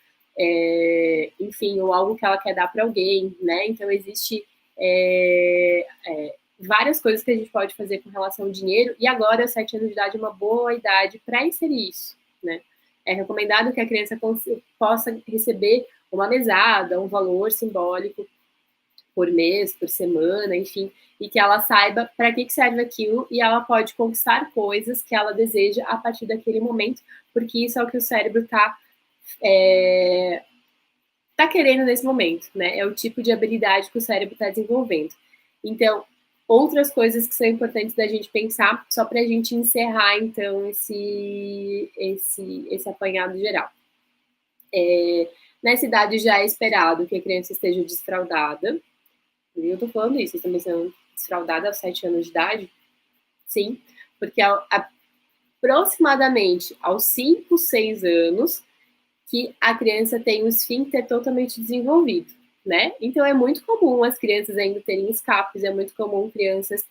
enfim, ou algo que ela quer dar para alguém, né? Então, existe várias coisas que a gente pode fazer com relação ao dinheiro, e agora, 7 anos de idade é uma boa idade para inserir isso, né? É recomendado que a criança possa receber uma mesada, um valor simbólico por mês, por semana, enfim, e que ela saiba para que serve aquilo e ela pode conquistar coisas que ela deseja a partir daquele momento, porque isso é o que o cérebro tá querendo nesse momento, né? É o tipo de habilidade que o cérebro está desenvolvendo. Então, outras coisas que são importantes da gente pensar, só para a gente encerrar, então, esse apanhado geral. Nessa idade já é esperado que a criança esteja desfraldada. Eu tô falando isso, vocês também são desfraldada aos 7 anos de idade? Sim, porque aproximadamente aos 5, 6 anos que a criança tem o esfíncter totalmente desenvolvido, né? Então é muito comum as crianças ainda terem escapes, é muito comum crianças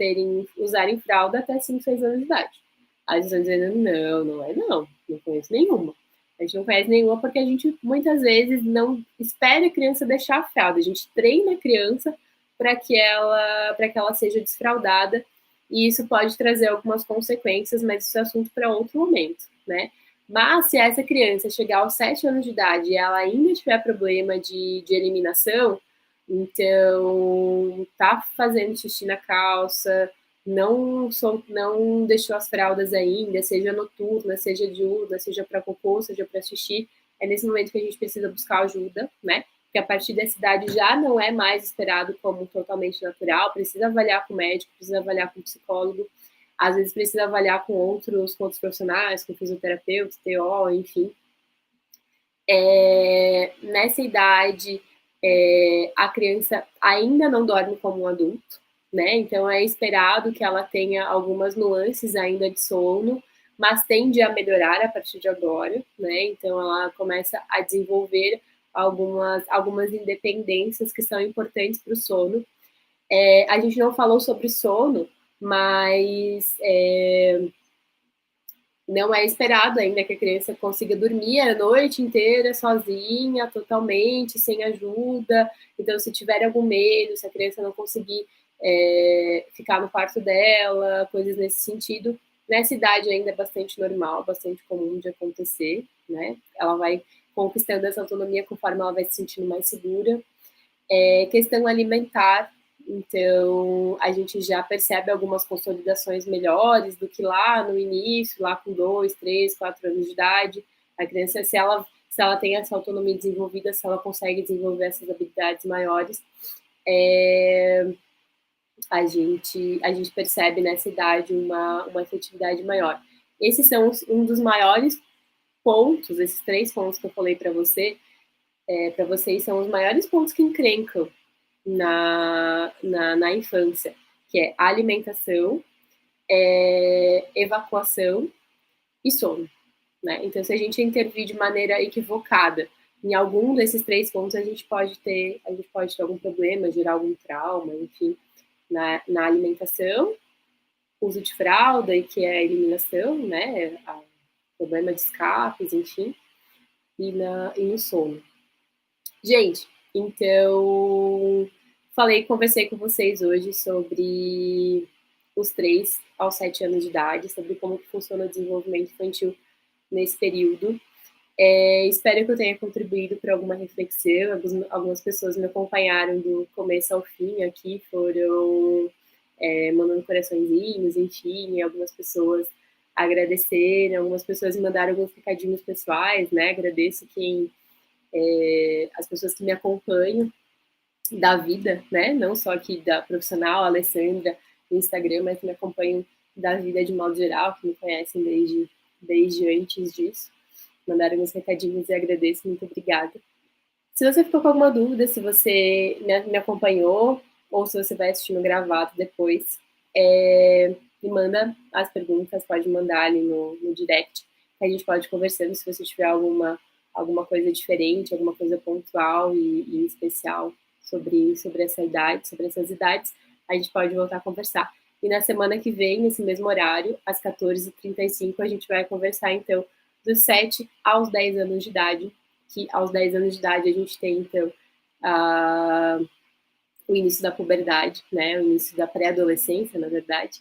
usarem fralda até 5, 6 anos de idade. Aí vocês estão dizendo, não conheço nenhuma. A gente não conhece nenhuma porque a gente muitas vezes não espera a criança deixar a fralda, a gente treina a criança para que ela seja desfraldada, e isso pode trazer algumas consequências, mas isso é assunto para outro momento, né? Mas se essa criança chegar aos 7 anos de idade e ela ainda tiver problema de eliminação, então tá fazendo xixi na calça, não deixou as fraldas ainda, seja noturna, seja diurna, seja para cocô, seja para xixi, é nesse momento que a gente precisa buscar ajuda, né? Porque a partir dessa idade já não é mais esperado como totalmente natural, precisa avaliar com o médico, precisa avaliar com o psicólogo, às vezes precisa avaliar com outros profissionais, com fisioterapeuta, TO, enfim. Nessa idade, a criança ainda não dorme como um adulto, né? Então é esperado que ela tenha algumas nuances ainda de sono, mas tende a melhorar a partir de agora, né? Então ela começa a desenvolver algumas independências que são importantes para o sono. A gente não falou sobre sono, mas não é esperado ainda que a criança consiga dormir a noite inteira sozinha, totalmente, sem ajuda. Então, se tiver algum medo, se a criança não conseguir ficar no quarto dela, coisas nesse sentido, nessa idade ainda é bastante normal, bastante comum de acontecer, né? Ela vai conquistando essa autonomia conforme ela vai se sentindo mais segura. Questão alimentar, então a gente já percebe algumas consolidações melhores do que lá no início, lá com 2, 3, 4 anos de idade. A criança, se ela tem essa autonomia desenvolvida, se ela consegue desenvolver essas habilidades maiores, a gente percebe nessa idade uma efetividade maior. Esses são um dos maiores pontos, esses 3 pontos que eu falei para vocês são os maiores pontos que encrencam na infância, que é alimentação, evacuação e sono, né? Então, se a gente intervir de maneira equivocada em algum desses 3 pontos, a gente pode ter algum problema, gerar algum trauma, enfim, na alimentação, uso de fralda, e que é a eliminação, né? Problema de escapes, enfim, e no sono. Gente, então conversei com vocês hoje sobre os 3 aos 7 anos de idade, sobre como que funciona o desenvolvimento infantil nesse período. Espero que eu tenha contribuído para alguma reflexão. Algumas pessoas me acompanharam do começo ao fim aqui, foram mandando coraçõezinhos, enfim, algumas pessoas agradeceram, algumas pessoas me mandaram alguns recadinhos pessoais, né? Agradeço as pessoas que me acompanham da vida, né? Não só aqui da profissional, a Alessandra, no Instagram, mas que me acompanham da vida de modo geral, que me conhecem desde antes disso. Mandaram uns recadinhos e agradeço, muito obrigada. Se você ficou com alguma dúvida, se você me acompanhou, ou se você vai assistindo gravado depois, me manda as perguntas, pode mandar ali no direct, que a gente pode ir conversando se você tiver alguma coisa diferente, alguma coisa pontual e especial sobre essa idade, sobre essas idades, a gente pode voltar a conversar. E na semana que vem, nesse mesmo horário, às 14h35, a gente vai conversar, então, dos 7 aos 10 anos de idade, que aos 10 anos de idade a gente tem, então, o início da puberdade, né, o início da pré-adolescência, na verdade,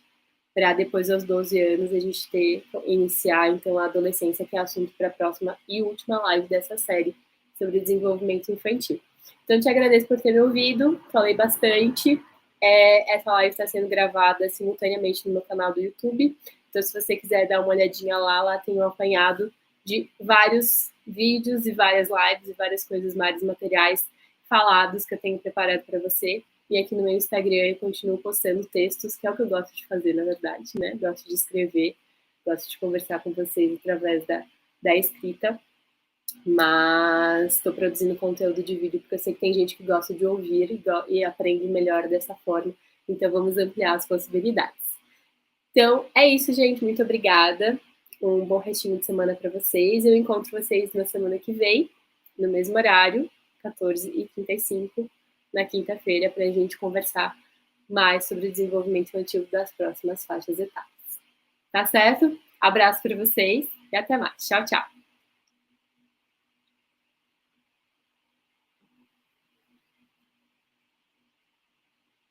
para depois aos 12 anos a gente iniciar, então, a adolescência, que é assunto para a próxima e última live dessa série sobre desenvolvimento infantil. Então, te agradeço por ter me ouvido, falei bastante. Essa live está sendo gravada simultaneamente no meu canal do YouTube, então se você quiser dar uma olhadinha lá tem um apanhado de vários vídeos e várias lives e várias coisas, vários materiais falados que eu tenho preparado para você. E aqui no meu Instagram eu continuo postando textos, que é o que eu gosto de fazer, na verdade, né? Gosto de escrever, gosto de conversar com vocês através da escrita, mas estou produzindo conteúdo de vídeo porque eu sei que tem gente que gosta de ouvir e aprende melhor dessa forma, então vamos ampliar as possibilidades. Então, é isso, gente. Muito obrigada. Um bom restinho de semana para vocês. Eu encontro vocês na semana que vem, no mesmo horário, 14h35, na quinta-feira, para a gente conversar mais sobre o desenvolvimento infantil das próximas faixas etapas. Tá certo? Abraço para vocês e até mais. Tchau, tchau.